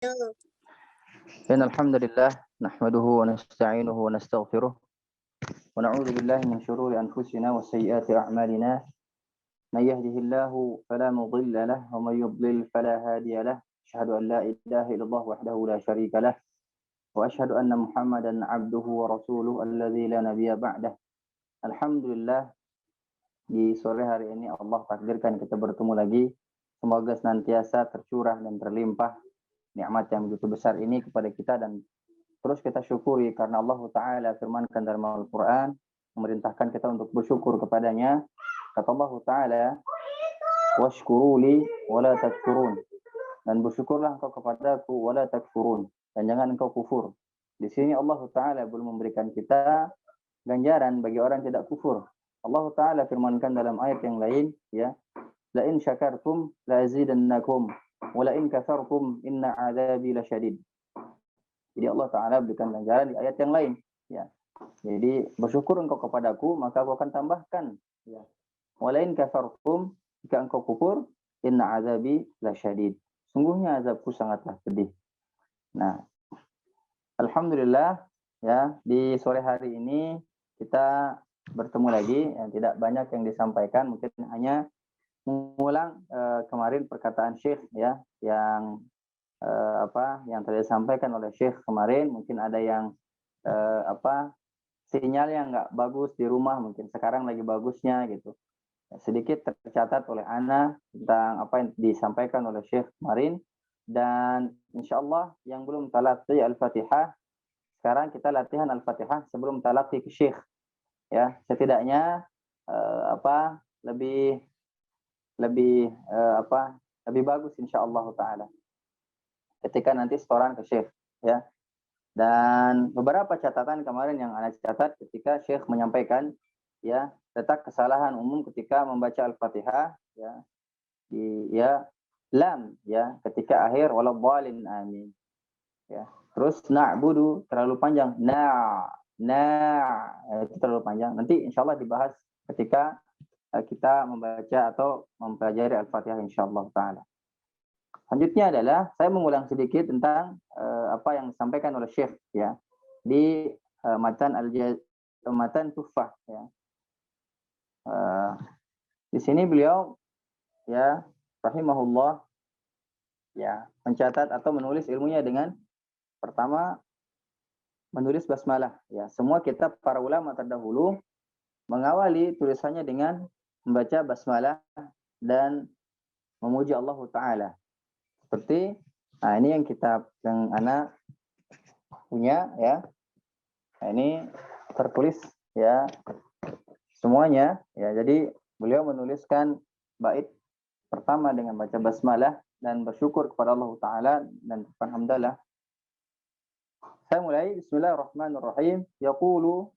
إن الحمد لله نحمده ونستعينه ونستغفره ونعوذ بالله من شرور أنفسنا وسيئات أعمالنا من يهده الله فلا مضل له ومن يضلل فلا هادي له أشهد أن لا إله إلا الله وحده لا شريك له وأشهد أن محمدا عبده ورسوله الذي لا نبي بعده. Alhamdulillah, di sore hari ini Allah takdirkan kita bertemu lagi. Semoga senantiasa tercurah dan terlimpah nikmat yang begitu besar ini kepada kita, dan terus kita syukuri karena Allah Ta'ala firmankan dalam Al-Quran, memerintahkan kita untuk bersyukur kepadanya. Kata Allah Ta'ala, washkuruli wala takfurun, dan bersyukurlah engkau kepadaku wala takfurun, dan jangan engkau kufur. Di sini Allah Ta'ala belum memberikan kita ganjaran bagi orang yang tidak kufur. Allah Ta'ala firmankan dalam ayat yang lain, ya, la in syakartum la azidannakum wa la in kafartum inna adzabi lasyadid. Jadi Allah Ta'ala berikan ganjaran di ayat yang lain, ya. Jadi bersyukur engkau kepadaku maka aku akan tambahkan, ya. Wa la in kafartum, jika engkau kufur, inna adzabi lasyadid, sungguhnya azabku sangatlah pedih. Nah, alhamdulillah, ya, di sore hari ini kita bertemu lagi, yang tidak banyak yang disampaikan, mungkin hanya mengulang kemarin perkataan Syekh, ya, yang yang tadi disampaikan oleh Syekh kemarin. Mungkin ada yang sinyalnya nggak bagus di rumah, mungkin sekarang lagi bagusnya gitu. Sedikit tercatat oleh Ana tentang apa yang disampaikan oleh Syekh kemarin, dan insya Allah yang belum talaqi Al-Fatihah, sekarang kita latihan Al-Fatihah sebelum talaqi ke Syekh, ya. Setidaknya lebih bagus insya Allah Ta'ala ketika nanti setoran ke Syekh, ya. Dan beberapa catatan kemarin yang Ana catat ketika Syekh menyampaikan, ya, letak kesalahan umum ketika membaca Al-Fatihah, ya, lam, ya, ketika akhir waladhdallin amin, ya. Terus na'budu terlalu panjang, itu terlalu panjang. Nanti insyaallah dibahas ketika kita membaca atau mempelajari Al-Fatihah insyaallah Ta'ala. Selanjutnya adalah saya mengulang sedikit tentang apa yang disampaikan oleh Syekh, ya, di matan Tuffah, ya. Di sini beliau, ya, rahimahullah, ya, mencatat atau menulis ilmunya dengan pertama menulis basmalah, ya. Semua kitab para ulama terdahulu mengawali tulisannya dengan membaca basmalah dan memuji Allah Ta'ala. Seperti ini yang kitab yang Ana punya, ya. Nah, ini tertulis, ya, semuanya, ya. Jadi beliau menuliskan bait pertama dengan baca basmalah dan bersyukur kepada Allah Ta'ala dan alhamdulillah. Saya mulai, bismillahirrahmanirrahim. Yaqulu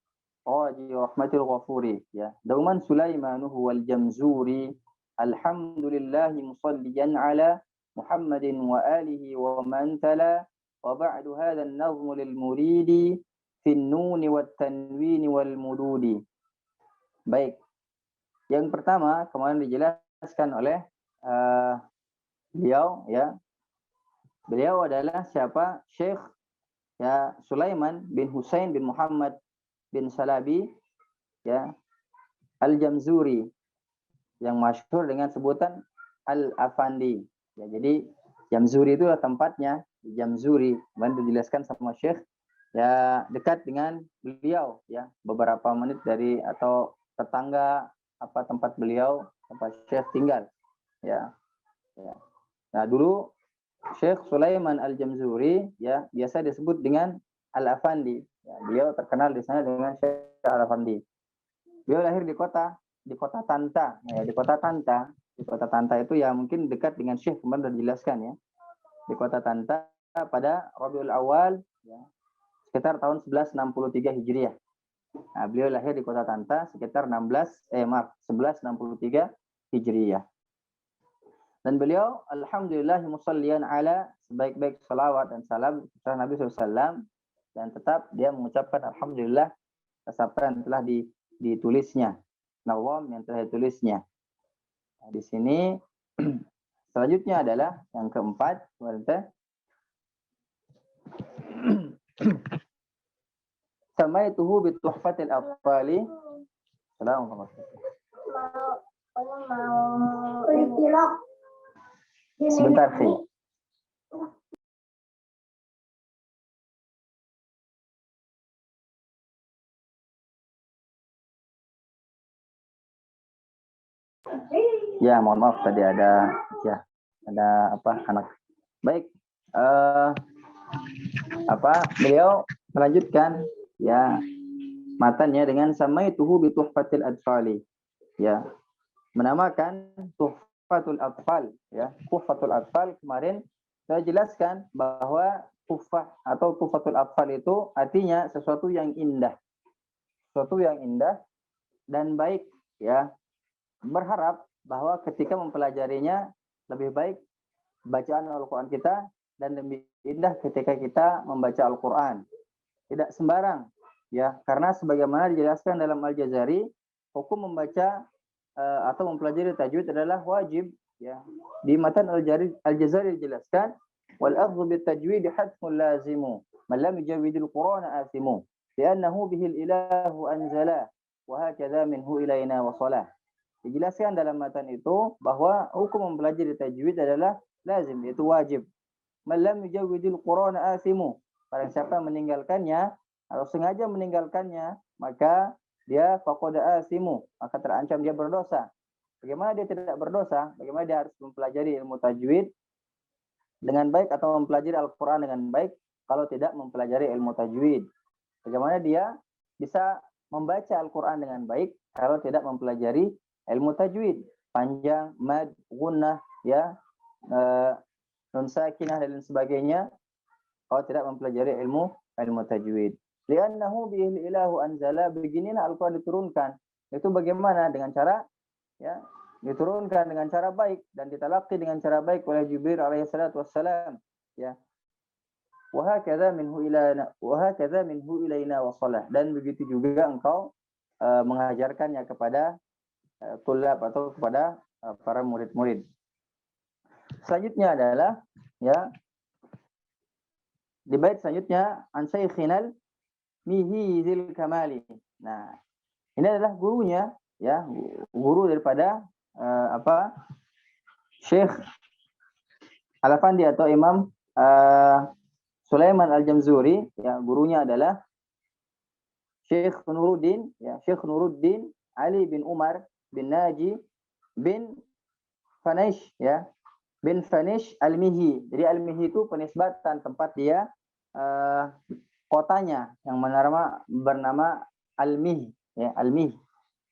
raji rahmatil ghafuri, ya. Dauman Sulaimanuhu wal jamzuri, alhamdulillahi musalliyan ala Muhammadin wa alihi wa man tala, wa ba'du hadha an-nazmu lil muridi fi an-nun wat tanwin wal mududi. Baik. Yang pertama kemarin dijelaskan oleh beliau, ya. Beliau adalah siapa? Syekh, ya, Sulaiman bin Husain bin Muhammad bin Salabi, ya, Al-Jamzuri, yang masyhur dengan sebutan Al-Afandi. Ya, jadi Jamzuri itu tempatnya di Jamzuri. Kemarin dijelaskan sama Syekh, ya, dekat dengan beliau, ya, beberapa menit dari atau tetangga tempat beliau, tempat Syekh tinggal, ya. Ya. Nah, dulu Syekh Sulaiman Al-Jamzuri, ya, biasa disebut dengan Al-Afandi. Ya, beliau terkenal di sana dengan Syekh Al-Afandi. Beliau lahir di kota Tanta. Nah, ya, di kota Tanta itu ya mungkin dekat dengan Syekh, kemarin sudah dijelaskan, ya. Di kota Tanta pada Rabiul Awal, ya, sekitar tahun 1163 Hijriah. Nah, beliau lahir di kota Tanta sekitar 1163 Hijriah. Dan beliau alhamdulillah musalliyan ala, sebaik-baik salawat dan salam kepada Nabi SAW, dan tetap dia mengucapkan alhamdulillah atas apa yang telah ditulisnya, nawam yang telah ditulisnya. Nah, di sini selanjutnya adalah yang keempat, Samaituhu bi tuhfatil atfali. Assalamualaikum. Sebentar sih. Ya, mohon maaf tadi ada apa anak. Baik, beliau melanjutkan ya matanya dengan samaituhu bi tuhfatil atfali. Ya, menamakan tuhfatul atfal ya. Tuhfatul atfal kemarin saya jelaskan bahwa tuhfah atau tuhfatul atfal itu artinya sesuatu yang indah. Sesuatu yang indah dan baik ya. Berharap bahwa ketika mempelajarinya lebih baik bacaan Al-Qur'an kita dan lebih indah ketika kita membaca Al-Qur'an. Tidak sembarang ya, karena sebagaimana dijelaskan dalam Al-Jazari, hukum membaca atau mempelajari tajwid adalah wajib ya. Di matan Al-Jazari dijelaskan wal akhdhu bit tajwid hatmun lazimu man lam yujawwidil Qur'ana athimu li'annahu bihil ilahu anzala wa hakadha minhu ilaina wasalah. Dijelaskan dalam matan itu bahwa hukum mempelajari tajwid adalah lazim, yaitu wajib. Man lam yujawwidil Qur'ana athimu. Barang siapa meninggalkannya atau sengaja meninggalkannya, maka dia faqad athimu, maka terancam dia berdosa. Bagaimana dia tidak berdosa? Bagaimana dia harus mempelajari ilmu tajwid dengan baik atau mempelajari Al-Qur'an dengan baik kalau tidak mempelajari ilmu tajwid? Bagaimana dia bisa membaca Al-Qur'an dengan baik kalau tidak mempelajari ilmu tajwid? Panjang, mad, gunnah, ya, nun sakinah dan sebagainya kalau tidak mempelajari ilmu tajwid. Li'annahu bihil ilahu anzala, beginilah Al-Qur'an diturunkan. Itu bagaimana? Dengan cara ya, diturunkan dengan cara baik dan ditalaqi dengan cara baik oleh Jibril alaihi salatu wassalam, ya. Wa hakadha minhu ilaina wasalah, dan begitu juga engkau mengajarkannya kepada tulab atau kepada para murid-murid. Selanjutnya adalah ya di bait selanjutnya an syaikhinal mihi zil kamali. Nah, ini adalah gurunya ya, guru daripada Syekh Al-Afandi atau Imam Sulaiman Al-Jamzuri ya, gurunya adalah Syekh Nuruddin ya, Syekh Nuruddin Ali bin Umar bin Naji bin Fanish ya, bin Fanish Al-Mihi. Jadi Al-Mihi itu penisbatan tempat dia kotanya yang bernama Al-Mihi ya, Al-Mihi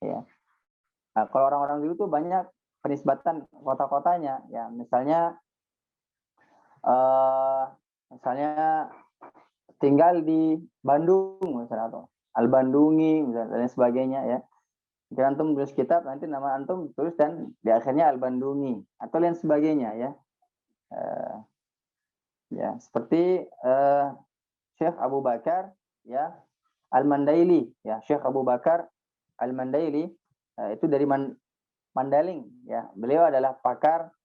ya. Nah, kalau orang-orang dulu tuh banyak penisbatan kota-kotanya ya, misalnya tinggal di Bandung misalnya, atau Al-Bandungi misalnya, dan sebagainya ya. Jika antum tulis kitab, nanti nama antum tulis dan di akhirnya Al-Bandungi atau lain sebagainya ya. Ya, seperti Syekh Abu Bakar ya Al-Mandaili ya, Syekh Abu Bakar Al-Mandaili itu dari Mandaling ya. Beliau adalah pakar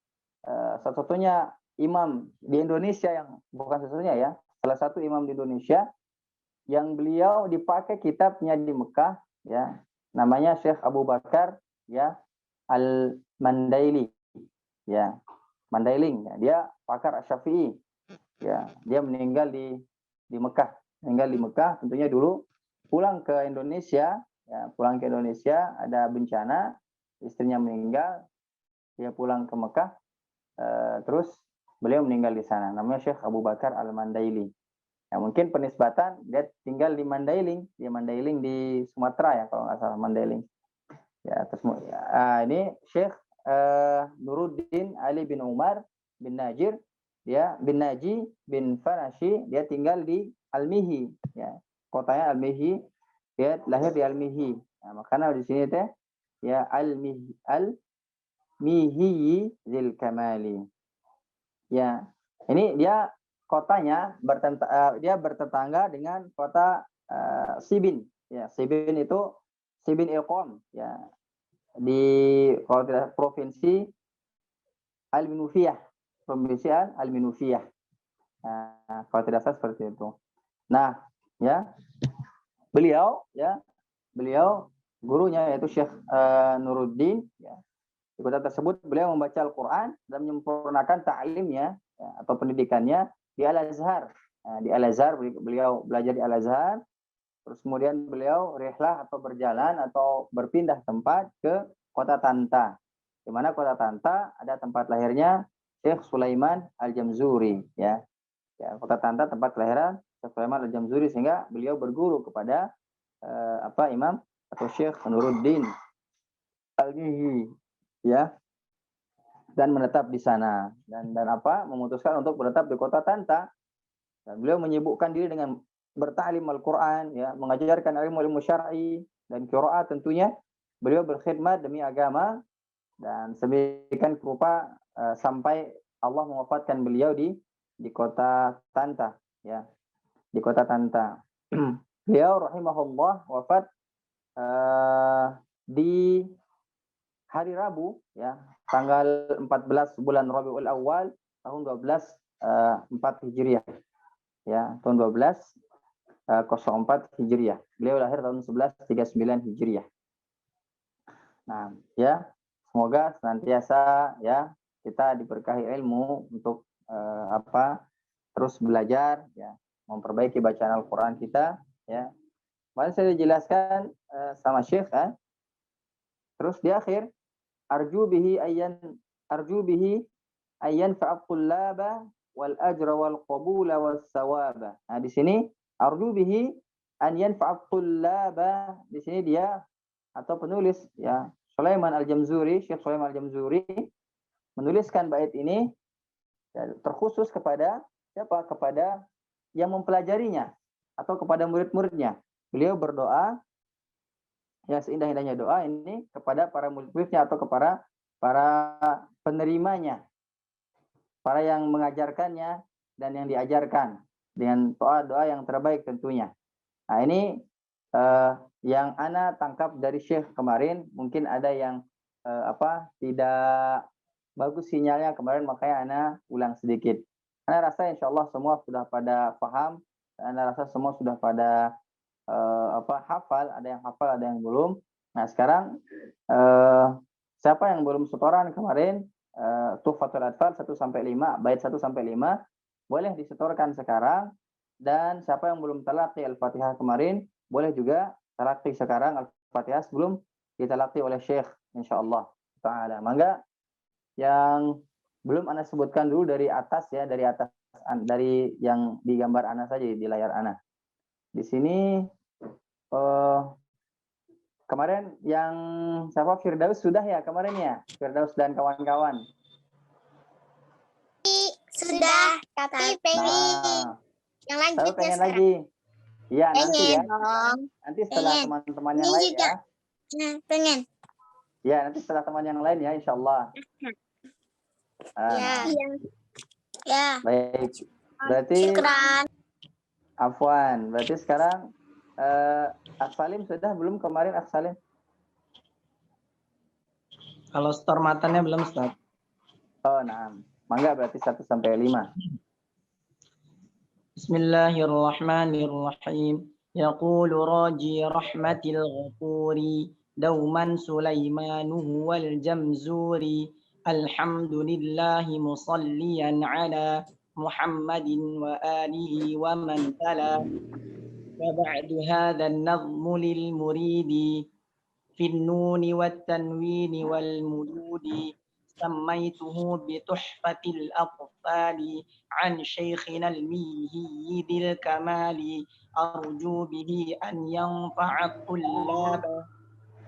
satu-satunya imam di Indonesia, yang bukan satu-satunya ya, salah satu imam di Indonesia yang beliau dipakai kitabnya di Mekah ya. Namanya Syekh Abu Bakar ya Al-Mandaili ya, Mandailing ya. Dia pakar Syafi'i ya. Dia meninggal di Mekah, tentunya dulu pulang ke Indonesia ya, ada bencana, istrinya meninggal, dia pulang ke Mekah, terus beliau meninggal di sana. Namanya Syekh Abu Bakar Al-Mandaili. Ya, mungkin penisbatan dia tinggal di Mandailing di Sumatera ya, kalau nggak salah Mandailing. Ya, terus ini Syekh Nuruddin Ali bin Umar bin Najir, dia bin Naji bin Fanashi, dia tinggal di Al-Mihi ya. Kotanya Al-Mihi, dia lahir di Al-Mihi. Nah, makanya di sini teh ya Al-Mihi zil kamali. Ya, ini dia kotanya bertetangga dengan kota Sibin ya. Sibin itu Sibin Ilkom ya, di provinsi Al-Minufiyah, Nah, kalau tidak salah seperti itu. Nah, ya, beliau gurunya yaitu Syekh Nuruddin, ya. Di kota tersebut beliau membaca Al-Quran dan menyempurnakan ta'limnya, ya, atau pendidikannya di Al-Azhar. Nah, di Al-Azhar beliau belajar di Al-Azhar, terus kemudian beliau rihlah atau berjalan atau berpindah tempat ke kota Tanta. Di mana kota Tanta ada tempat lahirnya Syekh Sulaiman Al-Jamzuri, ya. Ya, kota Tanta tempat kelahiran Syekh Sulaiman Al-Jamzuri, sehingga beliau berguru kepada Imam atau Syekh Nuruddin Al-Mihi, ya, dan menetap di sana dan memutuskan untuk menetap di kota Tanta. Dan beliau menyibukkan diri dengan bertalim Al-Quran, ya, mengajarkan ilmu-ilmu syar'i dan qiraat tentunya. Beliau berkhidmat demi agama dan sedemikian rupa sampai Allah mewafatkan beliau di kota Tanta, ya, di kota Tanta. Beliau rahimahullah wafat di hari Rabu, ya, tanggal 14 bulan Rabiul Awal tahun 1204 Hijriah, ya, tahun 1204 Hijriah. Beliau lahir tahun 1139 Hijriah. Nah, ya, semoga senantiasa, ya, kita diberkahi ilmu untuk terus belajar, ya, memperbaiki bacaan Al-Quran kita, ya. Kemarin saya dijelaskan sama Syekh, kan? Terus di akhir, arju bihi ayyan fa'atullaba wal ajra wal qabula was sawaba. Nah, di sini arju bihi an yanfa'atullaba, di sini dia atau penulis, ya, Sulaiman Al-Jamzuri, Syekh Sulaiman Al-Jamzuri menuliskan bait ini, ya, terkhusus kepada siapa? Kepada yang mempelajarinya atau kepada murid-muridnya. Beliau berdoa, ya, seindah-indahnya doa ini kepada para murid-muridnya atau kepada para penerimanya, para yang mengajarkannya dan yang diajarkan dengan doa-doa yang terbaik tentunya. Nah, ini yang ana tangkap dari Syekh kemarin. Mungkin ada yang tidak bagus sinyalnya kemarin, makanya ana ulang sedikit. Ana rasa insya Allah semua sudah pada paham. Ana rasa semua sudah pada hafal, ada yang hafal, ada yang belum. Nah, sekarang siapa yang belum setoran kemarin Tuhfatul Atfal 1 sampai 5, bait 1 sampai 5 boleh disetorkan sekarang, dan siapa yang belum talaqi Al-Fatihah kemarin boleh juga talaqi sekarang Al-Fatihah sebelum ditalaqi oleh Syekh insyaallah taala. Mangga yang belum ana sebutkan dulu dari atas, ya, dari yang digambar ana saja di layar ana. Di sini kemarin yang siapa, Firdaus sudah ya kemarin, ya, Firdaus dan kawan-kawan. Sudah, tapi pengen yang lanjut pengen sekarang. lagi. Iya, nanti ya. Dong. Nanti setelah teman-teman yang lain juga. Ya. Nah, pengen. Ya, nanti setelah teman yang lain, ya, insyaallah. Ya. Ya. Baik. Berarti Syukran. Afwan. Berarti sekarang As-Salim sudah belum kemarin, As-Salim? Kalau store matanya belum, Ustaz. Oh, nah. Mangga berarti 1 sampai 5. Bismillahirrahmanirrahim. Yaqulu raji rahmatil ghafuri dauman Sulaimanuhu wal Jamzuri. Alhamdulillahi musalliyan ala Muhammadin wa alihi wa man tala. Wa ba'du hadha an-nazmu lil muridi fi an-nun wat tanwin wal mududi. سميته بتحفة الأطفال عن شيخنا الميهي ذي الكمال أرجو به أن ينفع الطلاب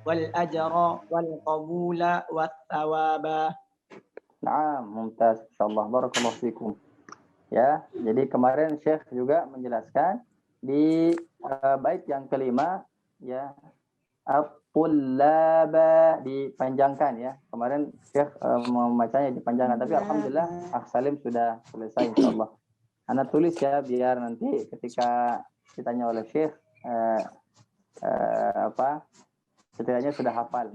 والأجر والقبول والثواب. Nah, mumtaz, insyaallah, barakallahu fikum. Ya, jadi kemarin Syekh juga menjelaskan di bait yang kelima, ya, at-tullaba dipanjangkan, ya. Kemarin Syekh membacanya dipanjangkan, tapi alhamdulillah Salim sudah selesai insyaallah. Ana tulis, ya, biar nanti ketika ditanya oleh Syekh setidaknya sudah hafal.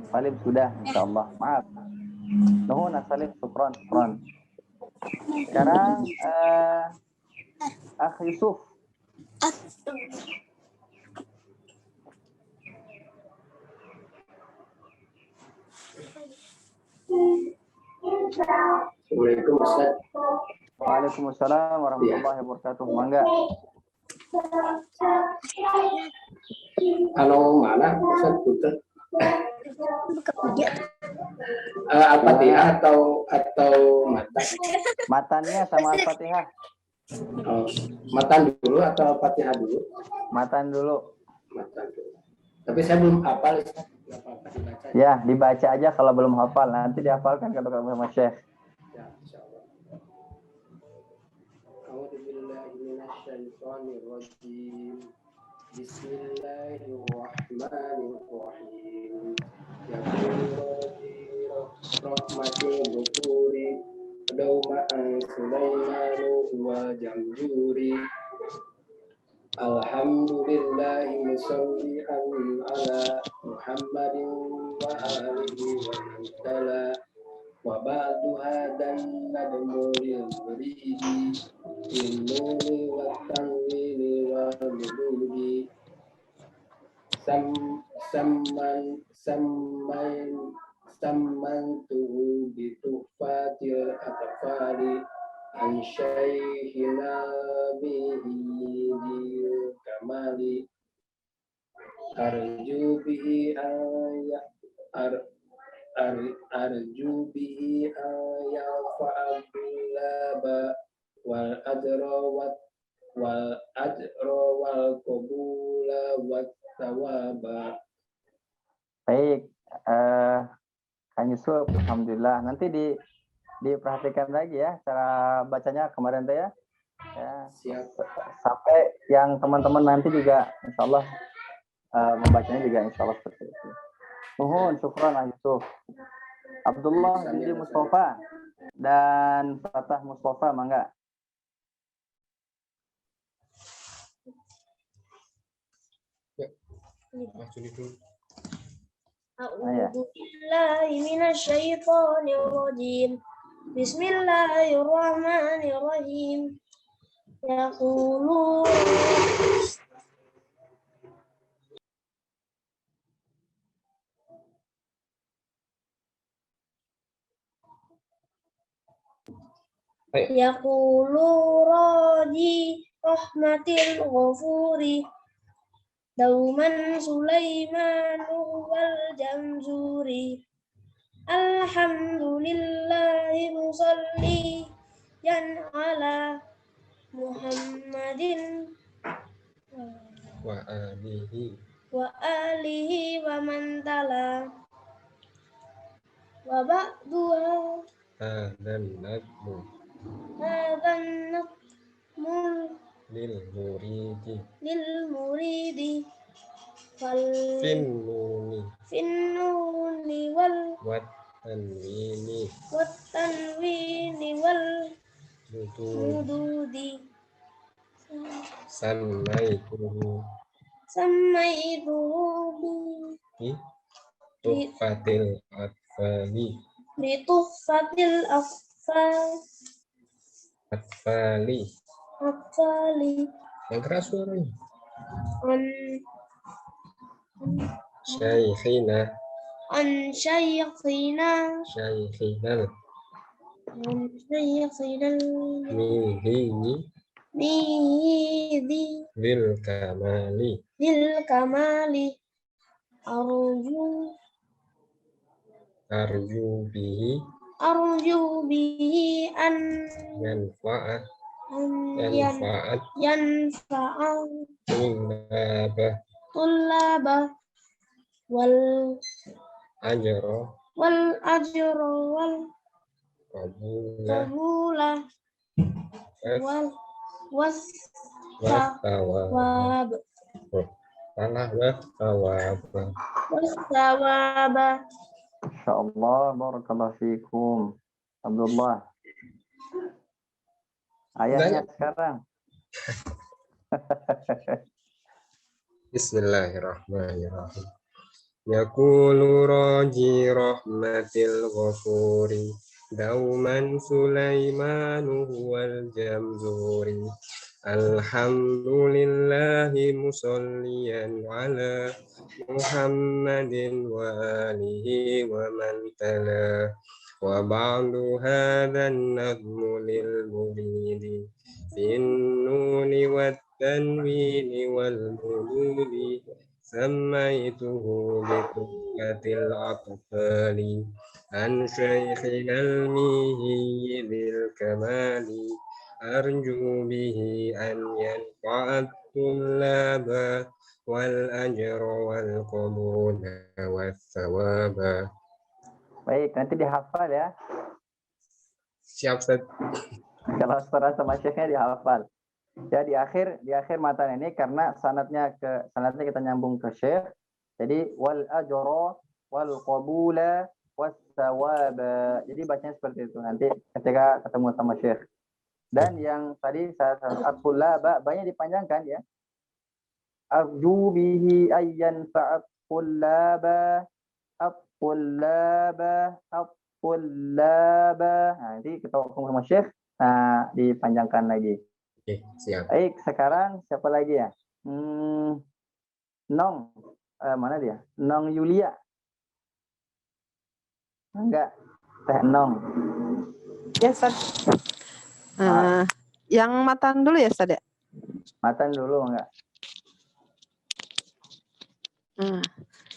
Salim sudah insyaallah. Maaf. Nuhun Salim, syukran. Sekarang Al-Akh Yusuf. Assalamualaikum Ustaz. Waalaikumsalam warahmatullahi wabarakatuh. Mangga. Kalau mana Ustaz Puter? Al-Fatihah atau matan? Matannya sama Al-Fatihah. Oh, matan dulu atau Al-Fatihah dulu? Matan dulu. Matan dulu. Tapi saya belum hafal Ustaz. Nggak apa-apa dibaca. Ya, dibaca aja kalau belum hafal. Nanti dihafalkan kalau kamu sama Syekh. Ya, insyaallah. A'udzubillahi minasyaitonirrajim. Bismillahirrahmanirrahim. Ya rahmatil ghafuri Daumaan Sulaimanu wa Jamjuri. Alhamdulillahi musallihan ala Muhammadin wa alihi wa man tala. Wa ba'du hadan nadmuril muridi innuni wa tanwini wa nududi. Sammantuhu bitufatil atfali an syaikhina bihidil kamali arju bihi fa'abulaba wal ajra wal qabula wat tawaba. Baik, Kang Yusuf, alhamdulillah. Nanti diperhatikan lagi ya cara bacanya kemarin teh ya. Siap. Sampai yang teman-teman nanti juga insya Allah membacanya juga insya Allah seperti itu. Mohon syukran Kang Yusuf. Abdullah Jindi Mustafa dan Fatah Mustafa, mangga. A'udzu billahi minasyaitonir rajim. Bismillahirrahmanirrahim. Yaqulu raji rahmatil ghafuri Dauman Sulaimanu wal Jamzuri. Alhamdulillahi musalliyan ala Muhammadin Wa alihi wa man tala. Wa ba'duha hadan nadmu hadzan natmul lil muridi wal finnuni wal wat tanwini wal mududi sammaituhu bi tuhfatil atfali yang keras suaranya. Syaikhina mihidi lil kamali arju bihi an yanfa'at tullaba wal ajra wal qabula wal wasawab Insyaallah, barakallahu fikum. Abdullah. Ayatnya sekarang. Bismillahirrahmanirrahim. Yaqulu raji rahmatil ghafuri Dauman Sulaimanu wal Jamzuri. Alhamdulillahi musalliyan ala Muhammadin wa alihi wa man tala wa ba'du hadhan nadmu lil muridi fin nuni wat tanwini wal mududi sammaituhu bi tuhfatil atfali an syaikhil mihi bil kamali arju bihi an yanfa'at tullaba wal ajra wal qabula was thawaba. Baik, nanti dihafal ya. Siap, Ustaz. Kalau setelah sama syekhnya dihafal. Ya di akhir matan ini karena sanadnya kita nyambung ke syekh. Jadi wal ajra wal qabula was thawaba. Jadi bacanya seperti itu nanti ketika ketemu sama syekh. Dan yang tadi saya at-tullaba banyak dipanjangkan ya. Arju bihi ayyan fa'at-tullaba at-tullaba at-tullaba. Nah, nanti kita ketemu sama syekh, nah dipanjangkan lagi. Oke, siap. Baik, sekarang siapa lagi ya? Nong, mana dia? Nong Yulia. Enggak, Teh Nong. Ya, Ustaz. Yang matan dulu ya, Ustaz ya? Matan dulu enggak?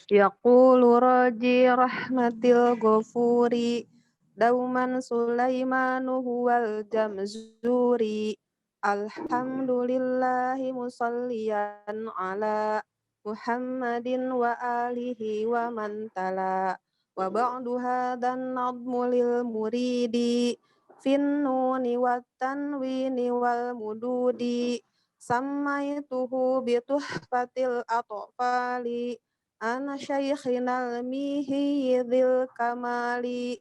Yaqulu raji rahmatil ghafuri dauman Sulaimanu huwal jamzuri alhamdulillahi musalliyan ala Muhammadin wa alihi wa man tala wa ba'du hadan nadmu lil muridi fin nuni wat tanwini wal mududi sammaituhu bi tuhfatil atfali ana syaikhinal mihi dzil kamali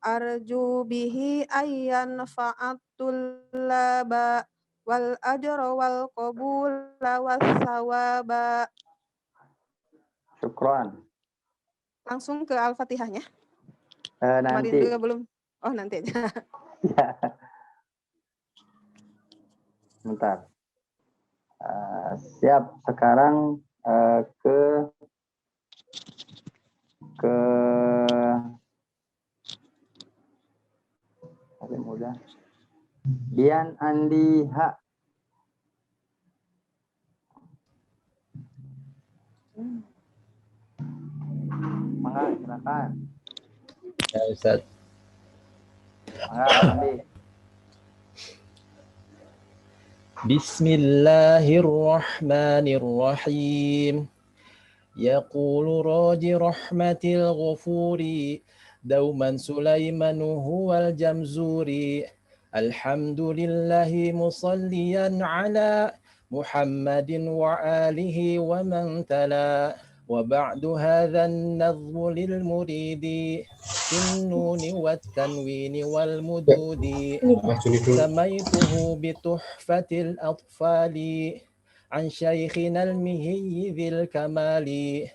arju bihi ayyan fa'atul laba wal ajra wal qabula was sawaba. Syukran. Langsung ke Al-Fatihahnya. Nanti. Kemarin juga belum. Oh, nanti aja. Ya. Bentar. Siap. Sekarang ke paling mudah. Dian Andi H. Mangga, silakan. Ya, Ustaz. Mangga, Andi. Bismillahirrahmanirrahim. Yaqulu raji rahmatil ghafuri dauman Sulaimanu huwal jamzuri alhamdulillahi musalliyan ala Muhammadin wa alihi wa man tala wa ba'du hadhan nadhmu lil muridi fin nuni wat tanwini wal mududi samaituhu bi tuhfatil atfali an syaikhina al-mihyi dzil kamali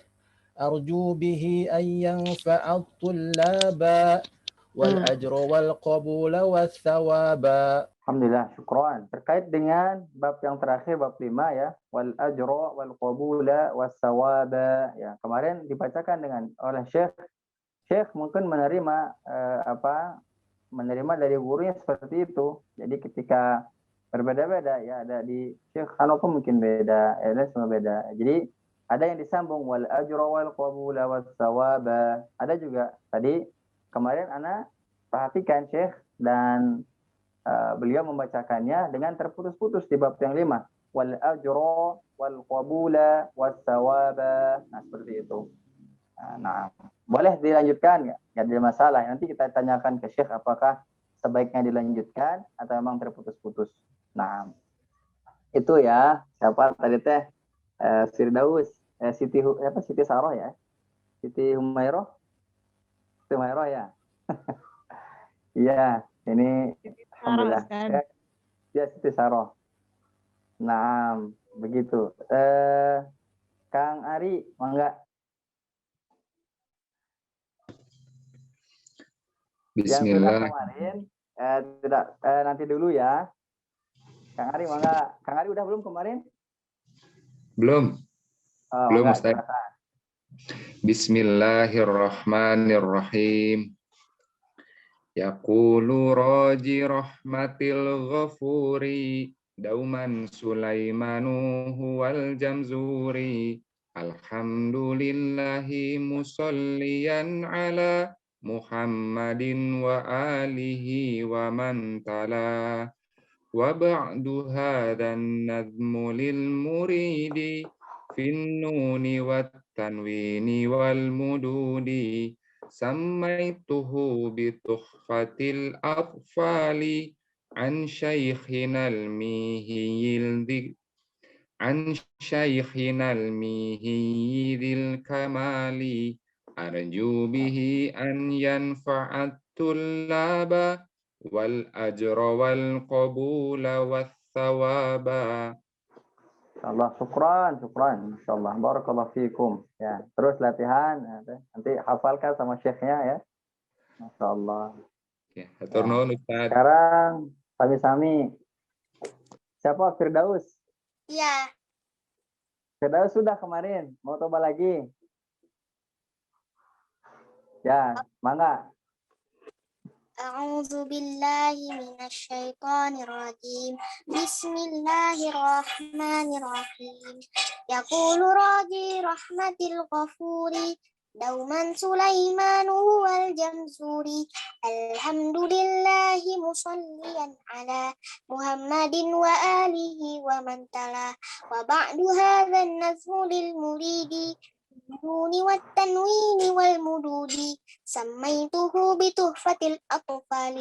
arju bihi an yanfa'at tullaba wal ajra wal qabula was thawaba. Alhamdulillah, syukran. Terkait dengan bab yang terakhir, bab 5 ya, wal ajra wal qabula was thawaba ya. Kemarin dibacakan oleh Syekh mungkin menerima menerima dari gurunya seperti itu. Jadi ketika berbeda-beda ya, ada di Syekh Hanofa mungkin beda, semua beda. Jadi ada yang disambung wal ajra wal qabula was thawaba. Ada juga tadi kemarin ana perhatikan Syekh dan beliau membacakannya dengan terputus-putus di bab yang 5. Wal ajra wal qabula was thawaba. Nah, seperti itu. Nah, boleh dilanjutkan nggak? Nggak ada masalah. Nanti kita tanyakan ke Syekh apakah sebaiknya dilanjutkan atau memang terputus-putus. Nah, itu ya. Siapa tadi teh? Firdaus, Siti Saroh ya? Siti Humairah? Siti Humairah ya? Iya, ini alhamdulillah. Ya, Siti Saroh. Nah, begitu. Kang Ari, mangga. Bismillah. Yang sudah kemarin, nanti dulu ya. Kang Ari, mangga. Kang Ari udah belum kemarin? Belum. Oh, Belum, mangga, Ustaz. silakan. Bismillahirrahmanirrahim. Yaqulu raji rahmatil ghafuri dauman Sulaimanu huwal jamzuri. Alhamdulillahi musalliyan ala Muhammadin wa alihi wa man tala. Wa ba'du hadan nadmu lil muridi fin nuni wat tanwini wal mududi. Sammaituhu bi tuhfatil atfali an syaikhinal mihiyil an syaikhinal mihiyil kamali arju bihi an yanfa'at tullaba wal ajra wal qabula wath thawaba. Insyaallah, syukran. Insyaallah, barakallahu fiikum. Ya, terus latihan. Nanti hafalkan sama syekhnya ya. Masyaallah. Ya, hatur nuhun Ustaz. Sekarang sami-sami. Siapa? Firdaus. Ya. Firdaus sudah kemarin. Mau coba lagi? Ya, mangga. أعوذ بالله من الشيطان الرجيم بسم الله الرحمن الرحيم يقول راجي رحمة الغفور دوما سليمان هو الجمزوري الحمد لله مصليا على محمد وآله ومن تلا وبعد هذا النظم للمريد النون والتنوين والمدود سميته بتحفة الأطفال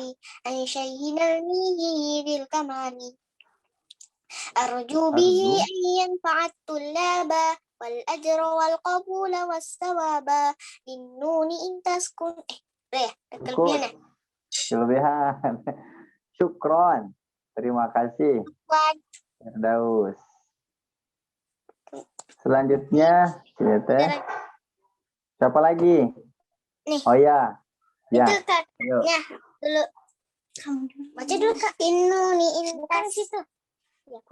عن شيخنا الميهي ذي الكمال أرجو به أن ينفع الطلاب والأجر والقبول والثواب للنون إن تسكن Kelebihan. Syukron. Terima kasih. Firdaus. Selanjutnya, siapa lagi? Nih. Oh ya. Ya. Itu Kak. Ayo. Ya, dulu. Baca dulu Kak. Innuni intas. Situ. Ya,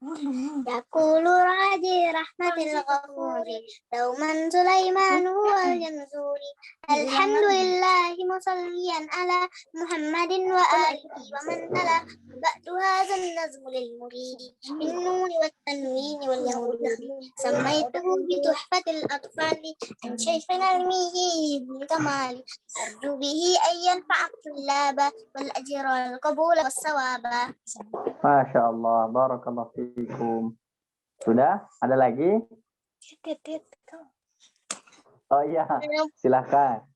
Yaqulu raji rahmatil ghafuri dauman Sulaiman huwal jamzuri alhamdulillahi musalliyan ala Muhammadin wa alihi wa man tala ba'du hadzal nazmu lil muridi innuni wat tanwini wal yahudi sammaituhu bi tuhfatil atfali an shaykhina al-mihi bil kamali arju bihi ayyan fa'atullaba wal ajra wal qabula was sawaba. Masya Allah, barakallahu fiikum. Sudah? Ada lagi? Oh iya, silahkan.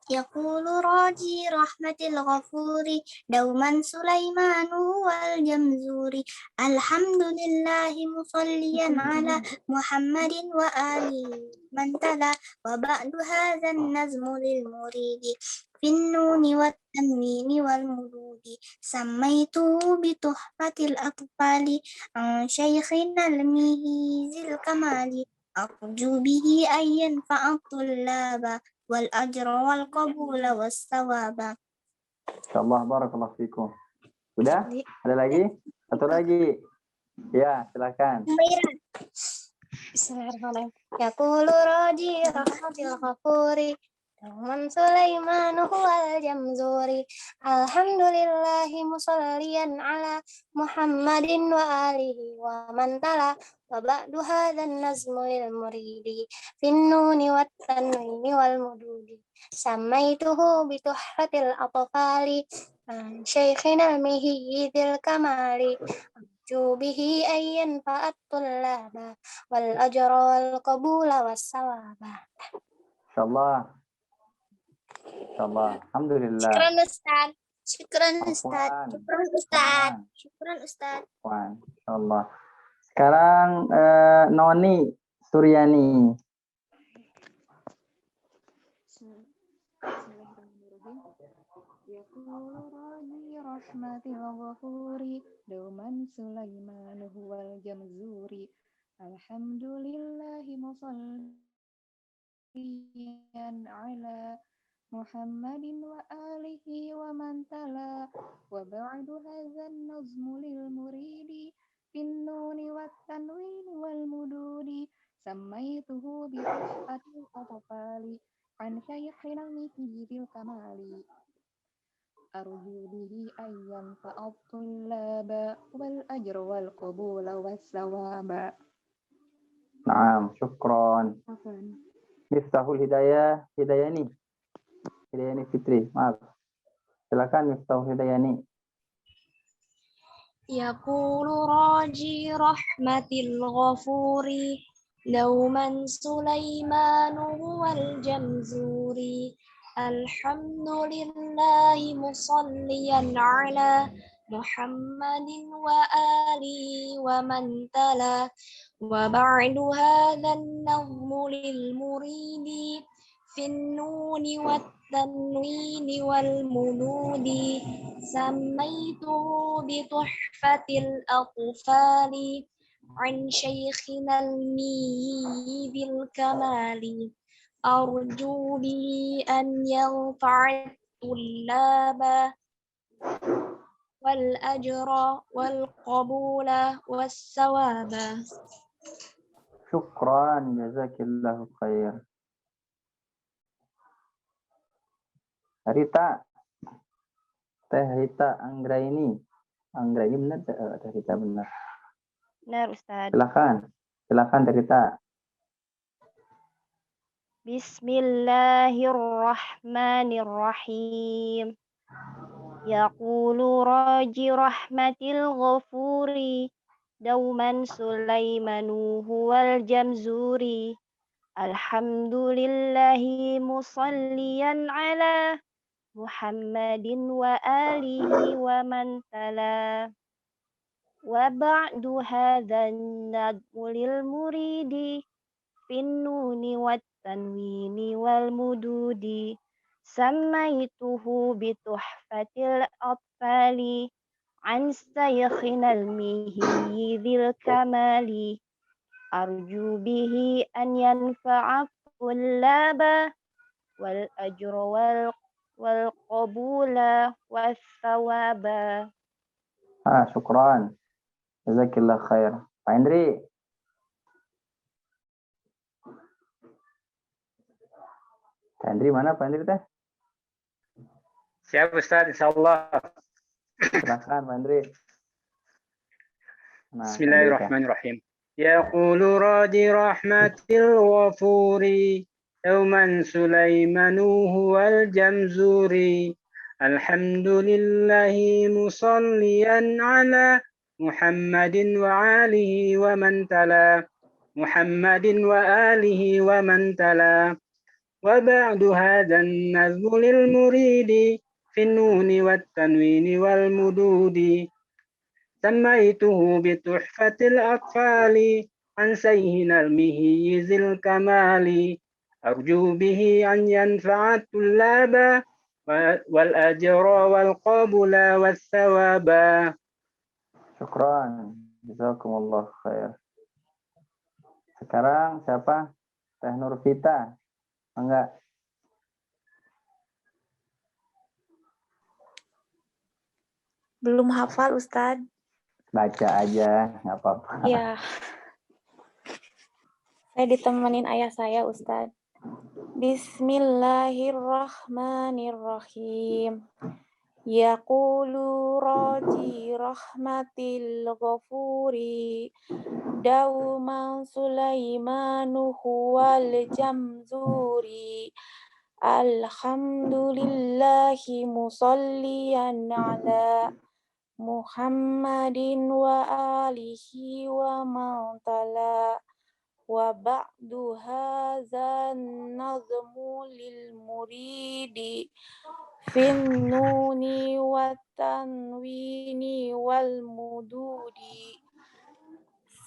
Yaqulu raji rahmatil ghafuri dauman Sulaimanu wal jamzuri alhamdulillahi musalliyan ala Muhammadin wa alihi man tala wa ba'du hadzal nazmu lil muridi fin nuni wat tanwini wal mududi samaitu bi tuhfatil atfali an shaykhina al mihizil kamali arju bihi ayyan fa'atullaba wal ajra wal qabula was thawaba. Insyaallah, barakallahu fiikum. Sudah? Ada lagi? Satu lagi. Ya, silakan. Bismillahirrahmanirrahim. Yaqulu raji rahmatil ghafuri dauman Sulaiman huwal jamzuri alhamdulillahi musalliyan ala Muhammadin wa alihi wa man tala wa ba'du hadzal nazmu lil muridi fin nuni wat tanwini wal mududi samaituhu bi tuhfatil atfali shaykhina al-mihi dzil kamali bihi ayyan fa'at tullaba wal ajra wal qabula was sawaba. Insyaallah. Alhamdulillah. Syukran Ustaz. Insyaallah. Sekarang Noni Suryani. Yaqulu raji rahmatil ghafuri dauman Sulaiman huwal jamzuri alhamdulillahi musalliyan ala محمد وآله ومن تلا وبعد هذا النظم للمريد في النون والتنوين والمدود سميته بتحفة الأطفال عن شيخنا المكي الكمال أرجو به أن ينفع الطلاب والأجر والقبول والثواب. Naam, syukron. عفوا. Miftahul Hidayah, Hidayani Fitri, maaf. Silakan Miftahul Hidayani. يقول راجي رحمة الغفور دوما سليمان هو الجمزوري الحمد لله مصليا على محمد وآله ومن تلا وبعد هذا النظم للمريد في النون والتنوين والمدود سميته بتحفة الأطفال عن شيخنا المي بالكمال أرجو به أن ينفع الطلاب والأجر والقبول والثواب. Syukran, jazakillahu khair. Rita, Teh Rita Anggraini benar Teh Rita benar. Benar Ustaz. Silakan Teh Rita. Bismillahirrahmanirrahim. Yaqulu raji rahmatil ghafuri dauman Sulaimanu huwal jamzuri alhamdulillahi musalliyan ala Muhammadin wa alihi wa man tala wa ba'du hadhan nadmu lil muridi fin nuni wat tanwini wal mududi samaituhu bi tuhfatil atfali an saykhina al-mihi dzil kamali arju bihi an yanfa'a tullaba wal ajra wal qabula was thawaba. Syukran. Jazakillahu khair. Pak Hendri. Pak Hendri mana Pak Hendri teh? Siap Ustaz, insyaallah. Silakan Pak Hendri. Nah, Bismillahirrahmanirrahim. Yaqulu raji rahmatil ghafuri yawman Sulaimanu huwal jamzuri alhamdulillahi musalliyan ala Muhammadin wa alihi wa man tala Muhammadin wa alihi wa man tala wa ba'du hadzan nazmu lil muridi fin nuni wat tanwini wal mududi سميته بتحفة الأطفال عن سيهنا المهي ذي الكمال أرجو به أن ينفع الطلاب والأجر والقبول والثواب. Syukran. Jazakumullah khair. Sekarang siapa? Teh Nurvita. Enggak. Belum hafal Ustadz. Baca aja, nggak apa-apa. Ya. Saya ditemenin ayah saya Ustadz. Bismillahirrahmanirrahim. Yaqulu raji rahmatil ghafuri dauman Sulaimanu huwal jamzuri alhamdulillahi musalliyan ala Muhammadin wa alihi wa man tala wa ba'du hadzan nazmu lil muridi fin nuni wat tanwini wal mududi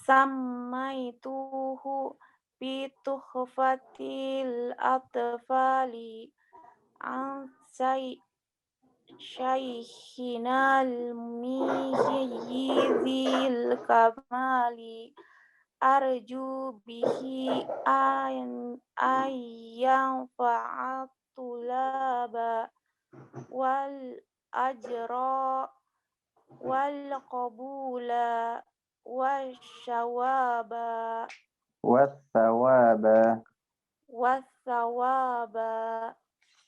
samaituhu bi tuhfatil atfali an Syaikhina al-mihyizil kamali arju bihi ayyan fa'at الطلاب والأجر والقبول والثواب والثواب.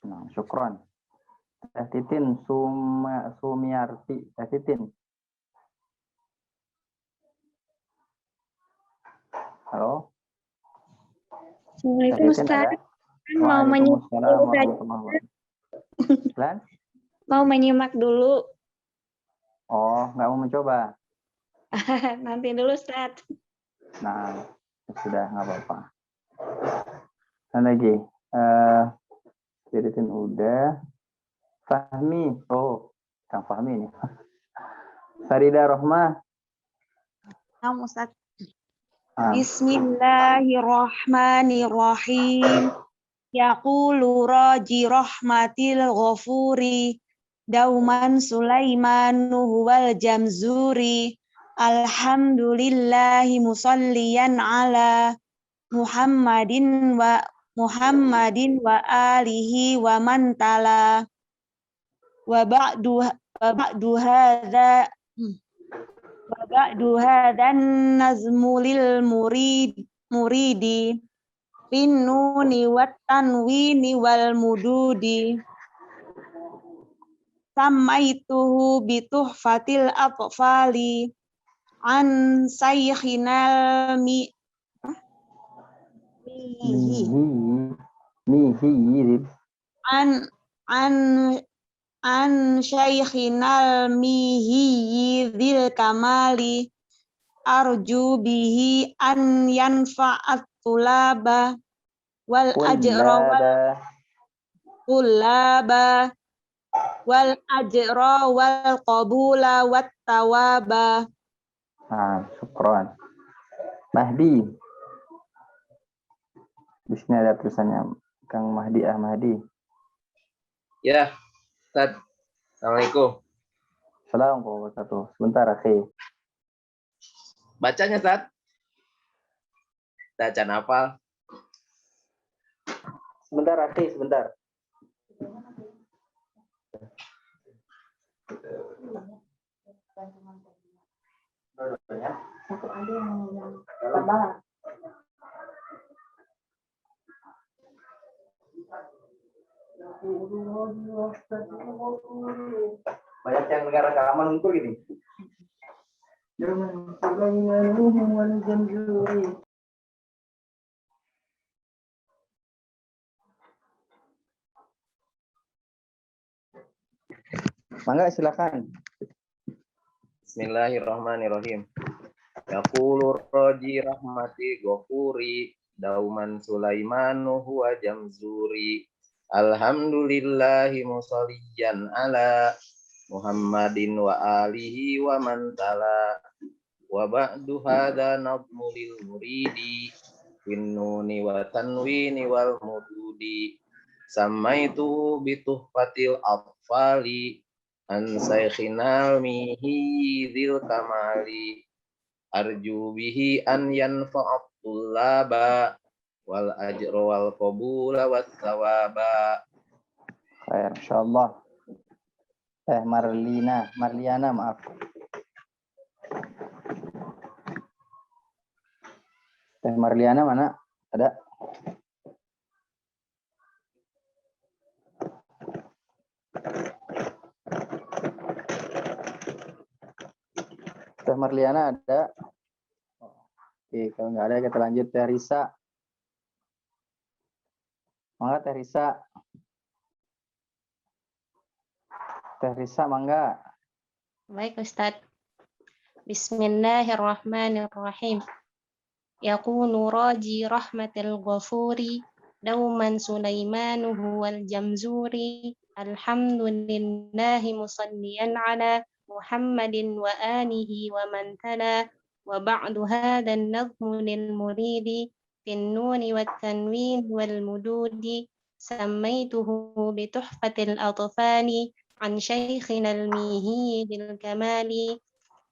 Nah, syukran. Teh Titin Sumiarti. Teh Titin. Halo. Assalamualaikum Ustaz. Mau menyimak dulu Lan? Mau menyimak dulu. Oh, nggak mau mencoba. Nanti dulu Ustaz. Nah, sudah nggak apa-apa. Dan lagi, Titin udah. Fahmi, oh, Kang Fahmi nih. Farida Rohmah. Kamu Ustaz. Bismillahirrahmanirrahim. Yaqulu raji rahmatil ghafuri dauman Sulaimanu huwal jamzuri alhamdulillahi musalliyan ala Muhammadin wa alihi wa man tala wa ba'du hadza dan nazmulil muridi finnuni wat tanwini wal mududi samaituhu bituhfatil atfali an sayyikhinal an syaikhinal mihiyidil kamali arju bihi an yanfa'at tulaba wal ajra wal qabula wat tawaba. Nah, syukran. Mahdi. Di sini ada tulisannya Kang Mahdi Ahmadi. Ya, Ustaz. Assalamualaikum. Assalamualaikum warahmatullahi wabarakatuh. Sebentar, akhi. Bacanya, Ustaz. Bacaan hafal. Sebentar, akhi, sebentar. Banyak yang negara keamanan untuk ini. Mangga silakan. Bismillahirrahmanirrahim. Yaqulu raji rahmati ghafuri dauman Sulaimanu huwa jamzuri alhamdulillahi musalliyan ala Muhammadin wa alihi wa man tala wa ba'du hadza nadmulil muridi finnuni wa tanwini wal mududi samaitu bituhfatil atfali an saykhinal mihidil kamali arju bihi an yanfa'at tullaba wal ajra wal qabula was thawaba. Khair, insyaallah. Marliana, maaf. Teh Marliana mana? Ada? Teh Marliana ada? Oke, kalau nggak ada kita lanjut Teh Risa. Mangga Teh Risa. Teh Risa mangga. Baik Ustaz. Bismillahirrahmanirrahim. Yaqulu raji rahmatil ghafuri dauman Sulaimanuhu wal jamzuri alhamdulillahi musalliyan ala Muhammadin wa alihi wa man tala wa ba'du hadan nadhmu lil muridi fin nuni wat tanwin wal mududi sammaituhu bi tuhfatil atfali an shaykhina al-mihi bil kamali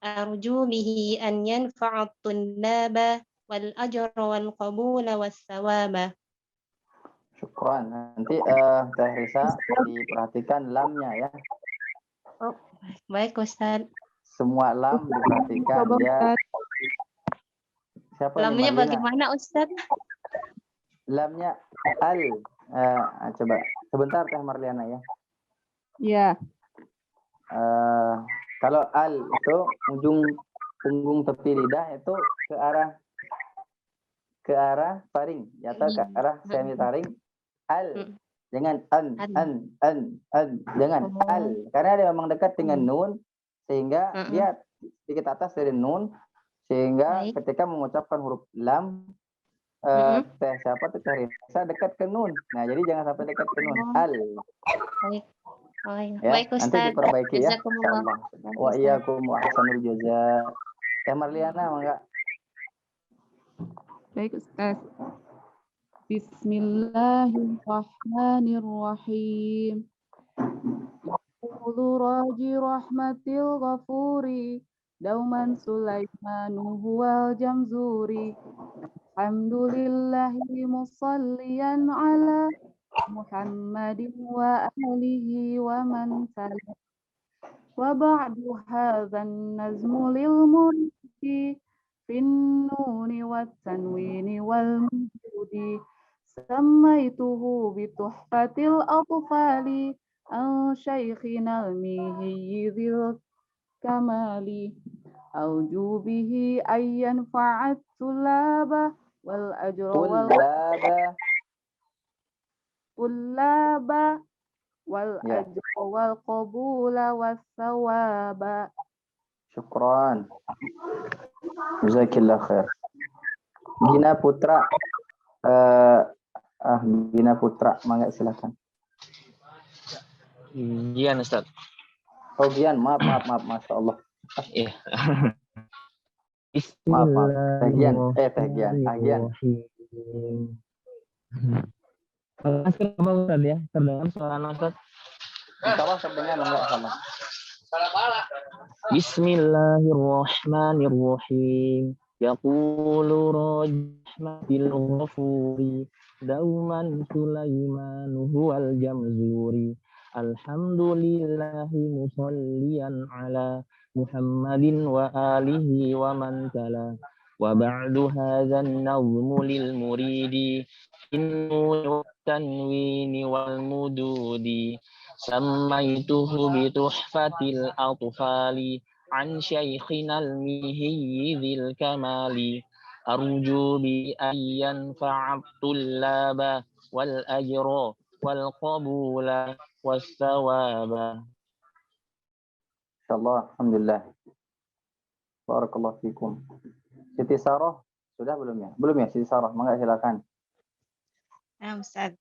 arju bihi an yanfa'a at-tullaba wal ajra wal qabula was thawaba. Syukran. Nanti Teh Risa diperhatikan lamnya ya. Oh, baik Ustaz. Semua lam diperhatikan Coba ya. Ustaz. Siapa ini Lamnya Marlina? bagaimana Ustaz? Lamnya al. Coba sebentar Teh Marliana ya. Ya. Kalau al itu ujung punggung tepi lidah itu ke arah taring atau ke arah semi taring. Al. Jangan an. Jangan al. Karena dia memang dekat dengan nun sehingga dia sedikit atas dari nun sehingga ketika mengucapkan huruf lam Teh siapa tuh Teh Risa dekat ke nun. Nah, jadi jangan sampai dekat ke nun. Al. Baik. Oh, ya. Ya, Baik nanti Ustaz. diperbaiki ya. Jazakumullah. Insyaallah. Baik, Wa Ustaz. iyyakum wa ahsanul jazaa. Teh Marliana enggak? Baik Ustaz. Bismillahirrahmanirrahim. Yaqulu raji rahmatil ghafuri dauman Sulaimanu huwal jamzuri. Alhamdulillahi musalliyan ala Muhammadin wa alihi wa man salam. Wa ba'du hadzan nazmu lil muridi fin nuni wat tanwini wal mududi sammaituhu bi tuhfatil atfali an syaikhina al-mihiyyidil kamali arju bihi ayyan fa'at tulaba wal ajra wal tullaba wal ajra wal qabula was thawaba. Syukran. Jazakillah khair. Gina Putra Gina Putra, mangga silakan. Gian Ustaz. Oh Gian, maaf, Masya Allah. Iya. Maaf. Teh Gian. Masker apa Ustaz ya? Terdengar suara Ustaz? Insyaallah terdengar enggak sama. Bismillahirrahmanirrahim. Yaqulu rahmatil ghafuri dauman Sulaimanu huwal jamzuri. Alhamdulillahi musalliyan ala Muhammadin wa alihi wa man tala. Wa ba'du hadzan nazmu lil muridi innuni tanwini wal mududi sammaituhu bi tuhfatil atfali an syaikhina al-mihiyyidil kamali arju bi ayyan fa'abtul laba wal ajra wal qabula was thawaba. Insyaallah, alhamdulillah. Barakallahu fikum. Siti Sarah sudah belum ya? Belum ya Siti Sarah, mangga silakan. Nah, Ustaz.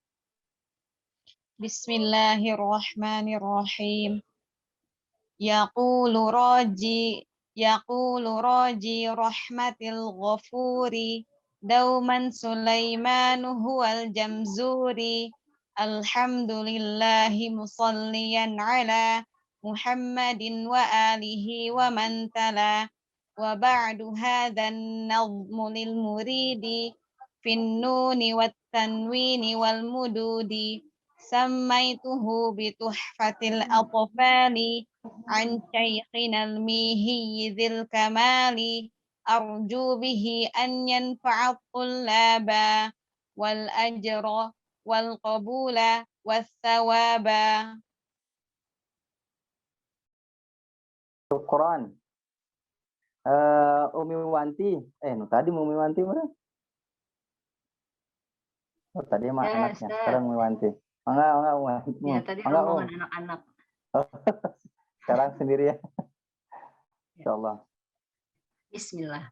Bismillahirrahmanirrahim. Yaqulu raji rahmatil ghafuri dauman Sulaimanu huwal jamzuri. Alhamdulillahi musalliyan ala Muhammadin wa alihi wa man tala. Wa ba'du hadzan nazmu lil muridi fin nuni wat tanwini wal mududi sammaituhu bi tuhfatil atfali an syaikhina al-mihiyyidil kamali arju bihi an yanfa'at tullaba wal ajra wal qabula was thawaba. Syukran. Umi Wanti, tadi Umi Wanti mana? Oh, tadi mah Ya, anaknya, Ustaz. sekarang Umi Wanti. Enggak, Ya, tadi enggak, rombongan anak-anak. Sekarang sendiri ya. Insyaallah. Bismillah.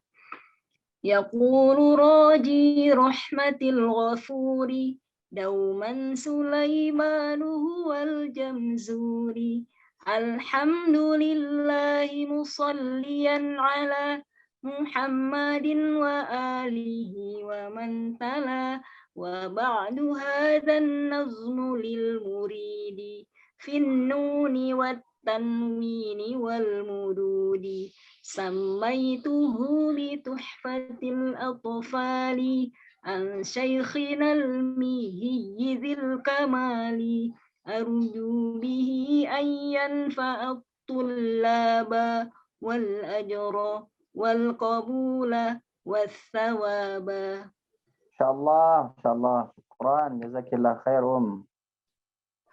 Yaqulu raji rahmatil ghafuri dauman Sulaimanu huwal jamzuri. Alhamdulillahi musalliyan ala Muhammadin wa alihi wa man tala. Wa ba'du hadzan nazmu lil muridi fin nuni wat tanwini wal mududi sammaituhu bi tuhfatil atfali عن شيخنا المهي ذي الكمال أرجو به أن ينفع الطلاب والأجر والقبول والثواب. Insyaallah, insyaallah. Syukran, jazakillah khair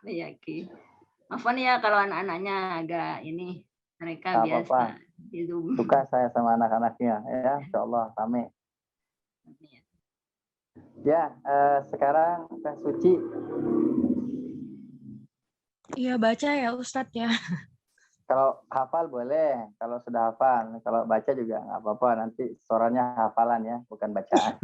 Ya, maafkan ya kalau anak-anaknya agak ini, mereka Nggak biasa apa-apa. di Zoom. Suka saya sama anak-anaknya, ya, insyaallah rame. Ya, sekarang Teh Suci. Iya, baca ya Ustadz ya. Kalau hafal boleh, kalau sudah hafal. Kalau baca juga nggak apa-apa, nanti suaranya hafalan ya, bukan bacaan.